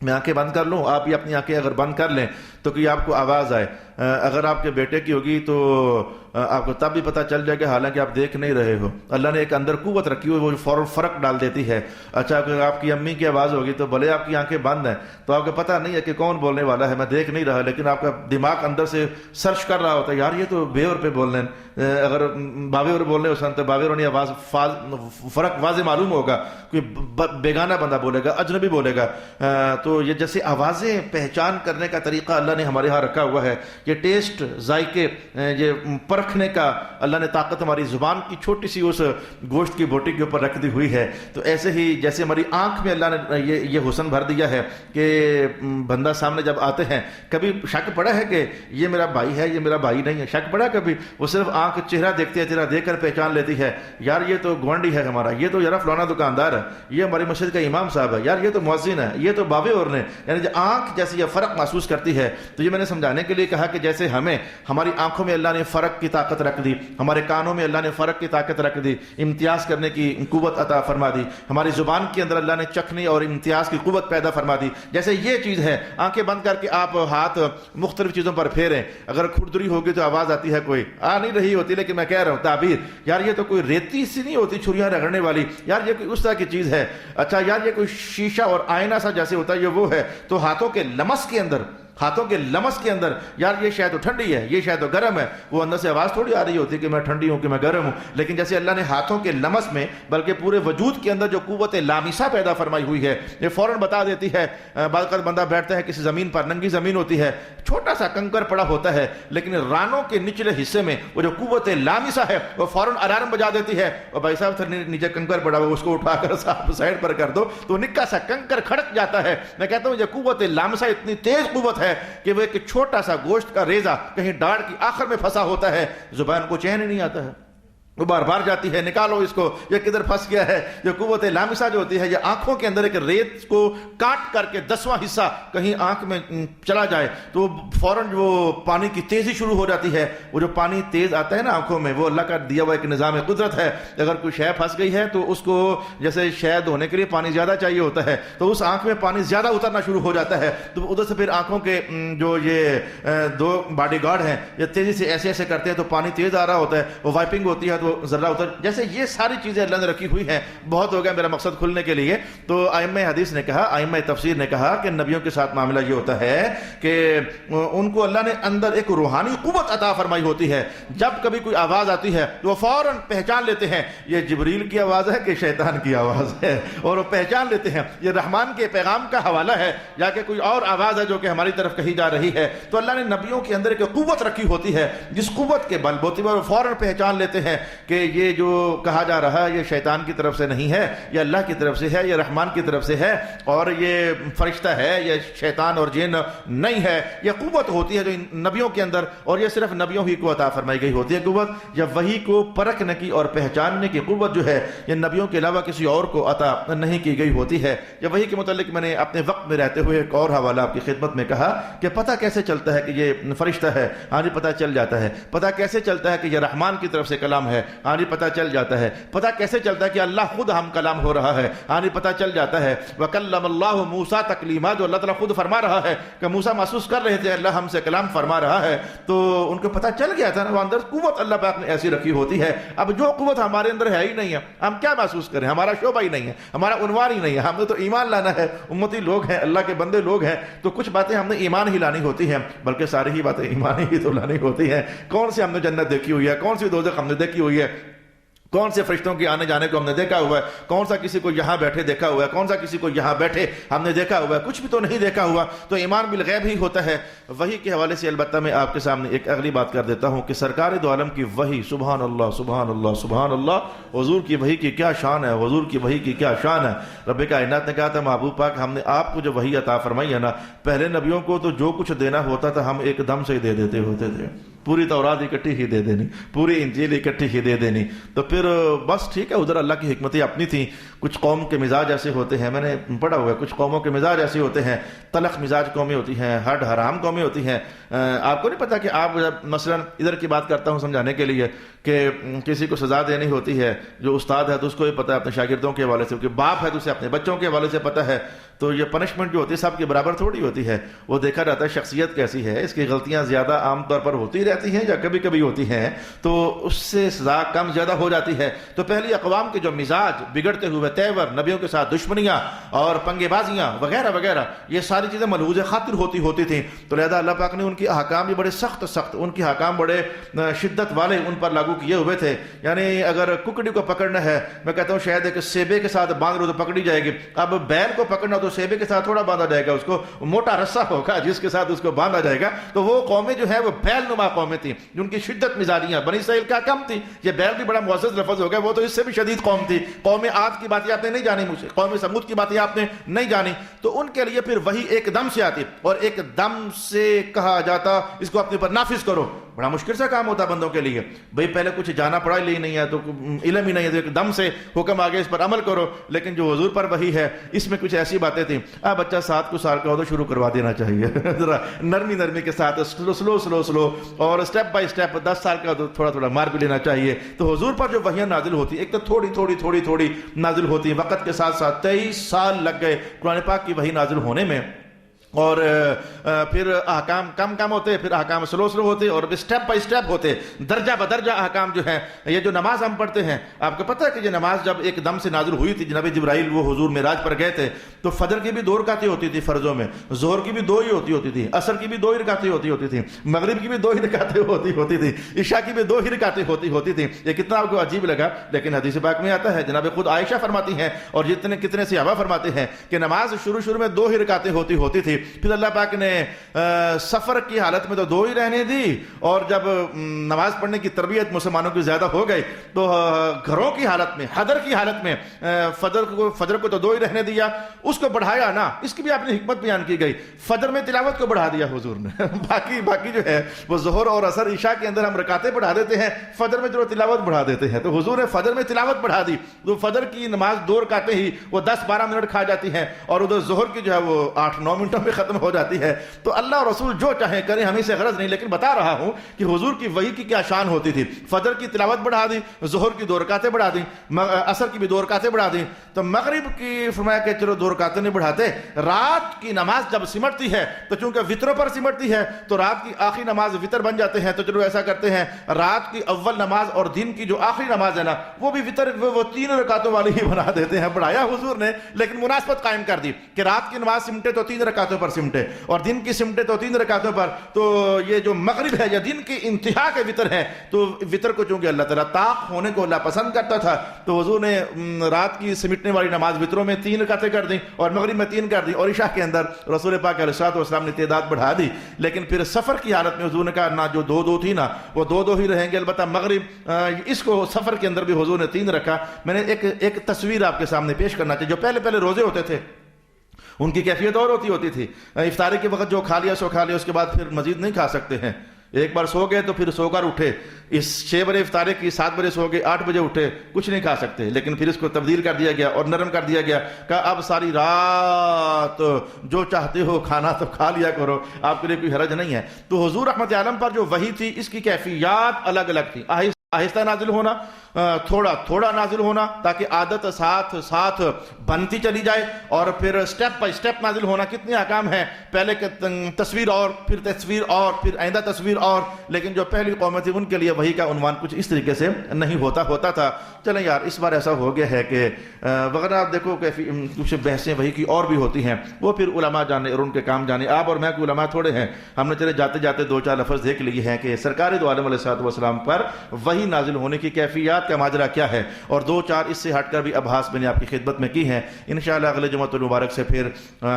میں آنکھیں بند کر لوں، آپ بھی اپنی آنکھیں اگر بند کر لیں تو کہ آپ کو آواز آئے، اگر آپ کے بیٹے کی ہوگی تو آپ کو تب بھی پتہ چل جائے کہ حالانکہ آپ دیکھ نہیں رہے ہو، اللہ نے ایک اندر قوت رکھی ہوئی، وہ فوراً فرق ڈال دیتی ہے۔ اچھا اگر آپ کی امی کی آواز ہوگی تو بھلے آپ کی آنکھیں بند ہیں تو آپ کو پتہ نہیں ہے کہ کون بولنے والا ہے، میں دیکھ نہیں رہا، لیکن آپ کا دماغ اندر سے سرچ کر رہا ہوتا ہے، یار یہ تو بے اور پہ بول رہے ہیں، اگر باوے اور بولنے ہو سن تو باوے اور آواز فرق واضح معلوم ہوگا، کوئی بیگانہ بندہ بولے گا، اجنبی بولے گا۔ تو یہ جیسے آوازیں پہچان کرنے کا طریقہ اللہ نے ہمارے ہاں رکھا ہوا ہے، یہ ٹیسٹ ذائقے یہ پرکھنے کا اللہ نے طاقت ہماری زبان کی چھوٹی سی اس گوشت کی بوٹی کے اوپر رکھ دی ہوئی ہے۔ تو ایسے ہی جیسے ہماری آنکھ میں اللہ نے یہ حسن بھر دیا ہے کہ بندہ سامنے جب آتے ہیں، کبھی شک پڑا ہے کہ یہ میرا بھائی ہے، یہ میرا بھائی نہیں ہے؟ شک پڑا کبھی؟ وہ صرف آنکھ چہرہ دیکھتی ہے، چہرہ دیکھ کر پہچان لیتی ہے، یار یہ تو گوانڈی ہے ہمارا، یہ تو یار فلانا دکاندار ہے، یہ ہماری مسجد کا امام صاحب ہے، یار یہ تو مؤذن ہے، یہ تو باوے اور نے، یعنی جو آنکھ جیسے یہ فرق محسوس کرتی ہے۔ تو یہ میں نے سمجھانے کے لیے کہا کہ جیسے ہمیں ہماری آنکھوں میں اللہ نے فرق کی طاقت رکھ دی، ہمارے کانوں میں اللہ نے فرق کی طاقت رکھ دی، امتیاز کرنے کی قوت عطا فرما دی، ہماری زبان کے اندر اللہ نے چکھنے اور امتیاز کی قوت پیدا فرما دی، جیسے یہ چیز ہے۔ آنکھیں بند کر کے آپ ہاتھ مختلف چیزوں پر پھیریں، اگر کھردری ہوگی تو آواز آتی ہے، کوئی آ نہیں رہی ہوتی، لیکن میں کہہ رہا ہوں تعبیر، یار یہ تو کوئی ریتی سی نہیں ہوتی چھریاں رگڑنے والی، یار یہ کوئی اس طرح کی چیز ہے، اچھا یار یہ کوئی شیشہ اور آئینہ سا جیسے ہوتا ہے، یہ وہ ہے۔ تو ہاتھوں کے لمس کے اندر یار یہ شاید تو ٹھنڈی ہے، یہ شاید تو گرم ہے، وہ اندر سے آواز تھوڑی آ رہی ہوتی ہے کہ میں ٹھنڈی ہوں کہ میں گرم ہوں، لیکن جیسے اللہ نے ہاتھوں کے لمس میں بلکہ پورے وجود کے اندر جو قوت لامسہ پیدا فرمائی ہوئی ہے، یہ فوراً بتا دیتی ہے۔ بعض اوقات بندہ بیٹھتا ہے کسی زمین پر، ننگی زمین ہوتی ہے، چھوٹا سا کنکر پڑا ہوتا ہے، لیکن رانوں کے نچلے حصے میں وہ جو قوت لامسہ ہے وہ فوراً الارم بجا دیتی ہے، اور بھائی صاحب نیچے کنکر پڑا ہوا، اس کو اٹھا کر صاحب سائڈ پر کر دو، تو نکا سا کنکر کھڑک جاتا ہے۔ میں کہتا ہوں یہ قوت لامسہ اتنی تیز قوت ہے کہ وہ ایک چھوٹا سا گوشت کا ریزہ کہیں ڈاڑ کی آخر میں پھنسا ہوتا ہے، زبان کو چین ہی نہیں آتا ہے، وہ بار بار جاتی ہے، نکالو اس کو، یہ کدھر پھنس گیا ہے۔ یہ قوت لامسہ جو ہوتی ہے، یہ آنکھوں کے اندر ایک ریت کو کاٹ کر کے 10واں حصہ کہیں آنکھ میں چلا جائے تو فوراً وہ پانی کی تیزی شروع ہو جاتی ہے۔ وہ جو پانی تیز آتا ہے نا آنکھوں میں، وہ اللہ کا دیا ہوا ایک نظام قدرت ہے۔ اگر کوئی شے پھنس گئی ہے تو اس کو جیسے شے دھونے کے لیے پانی زیادہ چاہیے ہوتا ہے، تو اس آنکھ میں پانی زیادہ اترنا شروع ہو جاتا ہے، تو ادھر سے پھر آنکھوں کے جو یہ 2 باڈی گارڈ ہیں یہ تیزی سے ایسے ایسے کرتے ہیں، تو پانی تیز آ رہا ہوتا ہے، وہ وائپنگ ہوتی ہے تو ذرہ اتر، جیسے یہ ساری چیزیں اللہ نے رکھی ہوئی ہیں. بہت ہو گیا میرا مقصد کھلنے کے لیے. تو ائمہ حدیث نے کہا، ائمہ تفسیر نے کہا کہ نبیوں کے ساتھ معاملہ یہ ہوتا ہے کہ ان کو اللہ نے اندر ایک روحانی قوت عطا فرمائی ہوتی ہے. جب کبھی کوئی آواز آتی ہے تو وہ فوراً پہچان لیتے ہیں یہ جبریل کی آواز ہے کہ شیطان کی آواز ہے، اور وہ پہچان لیتے ہیں یہ رحمان کے پیغام کا حوالہ ہے یا کہ کوئی اور آواز ہے جو کہ ہماری طرف کہی جا رہی ہے. تو اللہ نے نبیوں کے اندر ایک قوت رکھی ہوتی ہے جس قوت کے بل بوتے پر وہ فوراً پہچان لیتے ہیں کہ یہ جو کہا جا رہا ہے یہ شیطان کی طرف سے نہیں ہے، یہ اللہ کی طرف سے ہے، یہ رحمان کی طرف سے ہے، اور یہ فرشتہ ہے، یہ شیطان اور جن نہیں ہے. یہ قوت ہوتی ہے جو نبیوں کے اندر، اور یہ صرف نبیوں ہی کو عطا فرمائی گئی ہوتی ہے قوت. یا وحی کو پرکھنے کی اور پہچاننے کی قوت جو ہے یہ نبیوں کے علاوہ کسی اور کو عطا نہیں کی گئی ہوتی ہے. یا وحی کے متعلق میں نے اپنے وقت میں رہتے ہوئے ایک اور حوالہ آپ کی خدمت میں کہا کہ پتہ کیسے چلتا ہے کہ یہ فرشتہ ہے؟ ہاں جی پتہ چل جاتا ہے. پتہ کیسے چلتا ہے کہ یہ رحمان کی طرف سے کلام ہے؟ ہاں جی پتہ چل جاتا ہے. پتہ کیسے چلتا ہے کہ اللہ خود ہم کلام ہو رہا ہے؟ ہاں جی پتہ چل جاتا ہے. وَكَلَّمَ اللَّهُ مُوسَىٰ تَكْلِيمًا، جو اللہ تعالیٰ خود فرما رہا ہے کہ موسیٰ محسوس کر رہے تھے اللہ ہم سے کلام فرما رہا ہے، تو ان کو پتہ چل گیا تھا نا. وہ اندر قوت اللہ پاک نے ایسی رکھی ہوتی ہے. اب جو قوت ہمارے اندر ہے ہی نہیں ہے، ہم کیا محسوس کریں؟ ہمارا شعبہ ہی نہیں ہے، ہمارا عنوان ہی نہیں ہے. ہم نے تو ایمان لانا ہے، امتی لوگ ہیں، اللہ کے بندے لوگ ہیں، تو کچھ باتیں ہم نے ایمان ہی لانی ہوتی ہیں، بلکہ ساری ہی باتیں ایمان ہی تو لانی ہوتی ہیں. کون سی ہم نے جنت دیکھی ہوئی ہے؟ کون سی دوزخ ہم نے دیکھی ہوئی ہے؟ کون سے فرشتوں کے آنے جانے کو ہم نے دیکھا ہوا ہے؟ کون سا کسی کو یہاں بیٹھے دیکھا ہوا ہے؟ کون سا کسی کو یہاں بیٹھے ہم نے دیکھا ہوا ہے؟ کچھ بھی تو نہیں دیکھا ہوا. تو ایمان بالغیب ہی ہوتا ہے. وحی کے حوالے سے البتہ میں آپ کے سامنے ایک اگلی بات کر دیتا ہوں کہ سرکار دو عالم کی وحی، سبحان اللہ سبحان اللہ سبحان اللہ، حضور کی وحی کی کیا شان ہے، حضور کی وحی کی کیا شان ہے. رب کائنات نے کہا تھا محبوب پاک ہم نے آپ کو جو وحی عطا فرمائی ہے نا، پہلے نبیوں کو تو جو کچھ دینا ہوتا تھا ہم ایک دم سے ہی دے دیتے ہوتے تھے. پوری تورات اکٹھی ہی دے دینی، پوری انجیل اکٹھی ہی دے دینی. تو پھر بس ٹھیک ہے، ادھر اللہ کی حکمتیں اپنی تھیں. کچھ قوم کے مزاج ایسے ہوتے ہیں، میں نے پڑھا ہوا ہے، کچھ قوموں کے مزاج ایسے ہوتے ہیں، تلخ مزاج قومیں ہوتی ہیں، ہڈ حرام قومیں ہوتی ہیں. آپ کو نہیں پتا کہ آپ جب مثلا ادھر کی بات کرتا ہوں سمجھانے کے لیے کہ کسی کو سزا دینی ہوتی ہے، جو استاد ہے تو اس کو یہ پتا ہے اپنے شاگردوں کے حوالے سے، کہ باپ ہے تو اسے اپنے بچوں کے حوالے سے پتا ہے. تو یہ پنشمنٹ جو ہوتی ہے سب کے برابر تھوڑی ہوتی ہے. وہ دیکھا جاتا ہے شخصیت کیسی ہے، اس کی غلطیاں زیادہ عام طور پر ہوتی رہتی ہیں یا کبھی کبھی ہوتی ہیں، تو اس سے سزا کم زیادہ ہو جاتی ہے. تو پہلی اقوام کے جو مزاج بگڑتے ہوئے تیور، نبیوں کے ساتھ دشمنیاں اور پنگے بازیاں وغیرہ وغیرہ، یہ ساری چیزیں ملحوظ خاطر ہوتی تھیں. تو لہذا اللہ پاک نے ان کی احکام بھی بڑے سخت ان کی احکام بڑے شدت والے ان پر لاگو کیے ہوئے تھے. یعنی اگر ککڑی کو پکڑنا ہے، میں کہتا ہوں شاید ایک سیبے کے ساتھ باندھ لو تو پکڑی جائے گی. اب بیل کو پکڑنا تو سیبے کے ساتھ تھوڑا باندھا جائے گا، اس کو موٹا رسہ ہوگا جس کے ساتھ اس کو باندھا جائے گا. تو وہ قومیں جو ہے وہ بیل نما قومیں تھیں جن کی شدت مزاجیاں بنی اسرائیل کا کم تھی. یہ بیل بھی بڑا معزز لفظ ہو گیا، وہ تو اس سے بھی شدید قوم تھی. قوم عاد کی باتیں آپ نے نہیں جانی، مجھے قوم سمود کی باتیں آپ نے نہیں جانی. تو ان کے لیے پھر وہی ایک دم سے آتی اور ایک دم سے کہا جاتا اس کو اپنے پر نافذ کرو. بڑا مشکل سا کام ہوتا بندوں کے لیے. بھئی پہلے کچھ جانا پڑھا ہی نہیں ہے تو علم ہی نہیں ہے تو ایک دم سے حکم آگے اس پر عمل کرو. لیکن جو حضور پر وحی ہے اس میں کچھ ایسی باتیں تھیں. اب بچہ 7 سال کا ہو تو شروع کروا دینا چاہیے ذرا نرمی کے ساتھ، سلو اور سٹیپ بائی سٹیپ. 10 سال کا تو تھوڑا تھوڑا مار بھی لینا چاہیے. تو حضور پر جو وحیاں نازل ہوتی ایک تو تھوڑی نازل ہوتی ہیں. وقت کے ساتھ 23 سال لگ گئے قرآن پاک کی وحی نازل ہونے میں. اور پھر احکام کم ہوتے، پھر احکام سلو ہوتے اور سٹیپ بائی سٹیپ ہوتے، درجہ بدرجہ احکام جو ہیں. یہ جو نماز ہم پڑھتے ہیں، آپ کو پتہ ہے کہ یہ نماز جب ایک دم سے نازل ہوئی تھی، جناب جبرائیل وہ حضور معراج پر گئے تھے تو فجر کی بھی 2 رکعتیں ہوتی تھی فرضوں میں، ظہر کی بھی 2 ہی ہوتی تھی، عصر کی بھی 2 ہی رکعتیں ہوتی تھی، مغرب کی بھی 2 ہی رکعتیں ہوتی تھی، عشاء کی بھی 2 ہی رکعتیں ہوتی تھی. یہ کتنا آپ کو عجیب لگا، لیکن حدیث پاک میں آتا ہے، جناب خود عائشہ فرماتی ہیں اور کتنے صحابہ فرماتے ہیں کہ نماز شروع میں 2 ہی رکعتیں ہوتی تھی. پھر اللہ پاک نے سفر کی حالت میں تو 2 ہی رہنے دی، اور جب نماز پڑھنے کی تربیت مسلمانوں کی زیادہ ہو گئی تو گھروں کی حالت میں، حضر کی حالت میں فجر کو تو 2 ہی رہنے دیا، اس کو بڑھایا نا. اس کی بھی آپ نے حکمت بیان کی گئی. فجر میں تلاوت کو بڑھا دیا حضور نے باقی جو ہے وہ ظہر اور عصر عشاء کے اندر ہم رکعتیں بڑھا دیتے ہیں، فجر میں جو تلاوت بڑھا دیتے ہیں. تو حضور نے فجر میں تلاوت بڑھا دی. تو فجر کی نماز 2 رکعتیں ہی وہ 10-12 منٹ کھا جاتی ہیں، اور ادھر ظہر کی جو ہے وہ 8-9 منٹوں میں ختم ہو جاتی ہے. تو اللہ اور رسول جو چاہیں کریں، ہمیں سے غرض نہیں، لیکن بتا رہا ہوں کہ حضور کی وحی کی کیا شان ہوتی تھی. فجر کی تلاوت بڑھا دی، ظہر کی 2 رکعتیں بڑھا دیں، عصر کی بھی 2 رکعتیں بڑھا دیں. تو مغرب کی فرمایا کہ چلو 2 رکعتیں نہیں بڑھاتے. رات کی نماز جب سمٹتی ہے تو چونکہ وطروں پر سمٹتی ہے تو رات کی آخری نماز وطر بن جاتے ہیں. تو چلو ایسا کرتے ہیں، رات کی اول نماز اور دن کی جو آخری نماز ہے نا وہ بھی وطر، وہ 3 رکعتوں والی ہی بنا دیتے ہیں. بڑھایا حضور نے لیکن مناسبت قائم کر دی کہ رات کی نماز سمٹے تو 3 رکعتوں پر سمٹے، اور دن کی سمٹے تو 3 رکعتوں پر. تو یہ جو مغرب ہے یا دن کی انتہا کے وطر ہے، تو وطر کو چونکہ اللہ تعالیٰ طاق ہونے کو اللہ پسند کرتا تھا تو حضور نے رات کی سمٹنے والی نماز وطروں میں 3 رکعتیں کر دیں اور مغرب میں 3 کر دیں، اور عشاء کے اندر رسول پاک علیہ الصلوۃ والسلام نے تعداد بڑھا دی. لیکن پھر سفر کی حالت میں حضور نے کہا نہ، جو 2 تھی نا وہ 2 ہی رہیں گے. البتہ مغرب اس کو سفر کے اندر بھی حضور نے 3 رکھا. میں نے ایک تصویر آپ کے سامنے پیش کرنا چاہیے. جو پہلے روزے ہوتے تھے ان کی کیفیت اور ہوتی تھی. افطاری کے وقت جو کھا لیا سو کھا لیا، اس کے بعد پھر مزید نہیں کھا سکتے ہیں. ایک بار سو گئے تو پھر سو کر اٹھے، اس 6 بجے افطاری کی، 7 بجے سو گئے، 8 بجے اٹھے، کچھ نہیں کھا سکتے. لیکن پھر اس کو تبدیل کر دیا گیا اور نرم کر دیا گیا کہ اب ساری رات جو چاہتے ہو کھانا تو کھا لیا کرو، آپ کے لیے کوئی حرج نہیں ہے. تو حضور رحمت عالم پر جو وحی تھی اس کی کیفیات الگ الگ تھی. آہستہ نازل ہونا، تھوڑا نازل ہونا تاکہ عادت ساتھ بنتی چلی جائے، اور پھر سٹیپ بائی سٹیپ نازل ہونا. کتنے احکام ہیں، پہلے تصویر اور پھر تصویر اور پھر آئندہ تصویر اور. لیکن جو پہلی قومیں تھی ان کے لیے وحی کا عنوان کچھ اس طریقے سے نہیں ہوتا تھا. چلیں یار، اس بار ایسا ہو گیا ہے کہ وغیرہ آپ دیکھو کہ کچھ بحثیں وحی کی اور بھی ہوتی ہیں، وہ پھر علماء جانے اور ان کے کام جانے. آپ اور میں کو علماء تھوڑے ہیں، ہم نے چلے جاتے 2-4 لفظ دیکھ لیے ہیں کہ سرکار دو عالم علیہ الصلوۃ والسلام پر وحی نازل ہونے کی کیفیات کا ماجرا کیا ہے، اور 2-4 اس سے ہٹ کر بھی ابحاث میں نے آپ کی خدمت میں کی ہیں. انشاءاللہ اگلے جمعہ المبارک سے پھر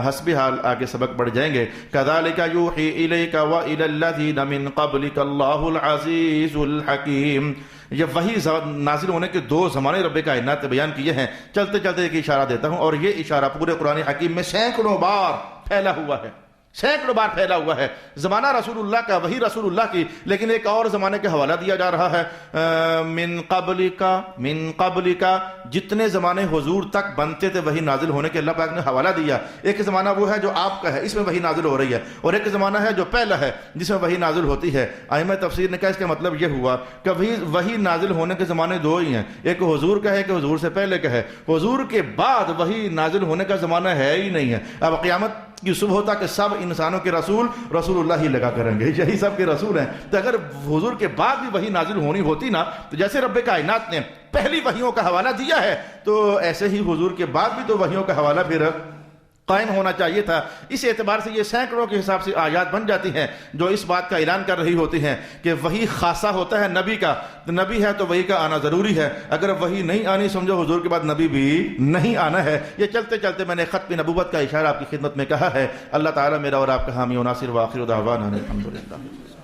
حسب حال آگے سبق بڑھ جائیں گے. كَذَلِكَ يُوحِي إِلَيْكَ وَإِلَى الَّذِينَ مِن قَبْلِكَ اللَّهُ الْعَزِيزُ الْحَكِيمُ. یہ وحی نازل ہونے کے 2 زمانے رب کائنات نے بیان کیے ہیں. چلتے ایک اشارہ دیتا ہوں، اور یہ اشارہ پورے قرآن حکیم میں سینکڑوں بار پھیلا ہوا ہے. زمانہ رسول اللہ کا، وحی رسول اللہ کی، لیکن ایک اور زمانے کا حوالہ دیا جا رہا ہے. من قبل کا جتنے زمانے حضور تک بنتے تھے وحی نازل ہونے کے، اللہ پاک نے حوالہ دیا. ایک زمانہ وہ ہے جو آپ کا ہے، اس میں وحی نازل ہو رہی ہے، اور ایک زمانہ ہے جو پہلا ہے جس میں وحی نازل ہوتی ہے. ائمہ تفسیر نے کہا اس کا مطلب یہ ہوا کہ وحی نازل ہونے کے زمانے 2 ہی ہیں، ایک حضور کا ہے، ایک حضور سے پہلے کا ہے. حضور کے بعد وحی نازل ہونے کا زمانہ ہے ہی نہیں ہے. اب قیامت کی صبح ہوتا کہ سب انسانوں کے رسول اللہ ہی لگا کریں گے، یہی سب کے رسول ہیں. تو اگر حضور کے بعد بھی وحی نازل ہونی ہوتی نا، تو جیسے رب کائنات نے پہلی وحیوں کا حوالہ دیا ہے تو ایسے ہی حضور کے بعد بھی تو وحیوں کا حوالہ پھر قائم ہونا چاہیے تھا. اس اعتبار سے یہ سینکڑوں کے حساب سے آیات بن جاتی ہیں جو اس بات کا اعلان کر رہی ہوتی ہیں کہ وحی خاصہ ہوتا ہے نبی کا. نبی ہے تو وحی کا آنا ضروری ہے، اگر وحی نہیں آنی سمجھو حضور کے بعد نبی بھی نہیں آنا ہے. یہ چلتے میں نے ختم نبوت کا اشارہ آپ کی خدمت میں کہا ہے. اللہ تعالیٰ میرا اور آپ کا حامی و ناصر، وآخر دعوانا الحمدللہ.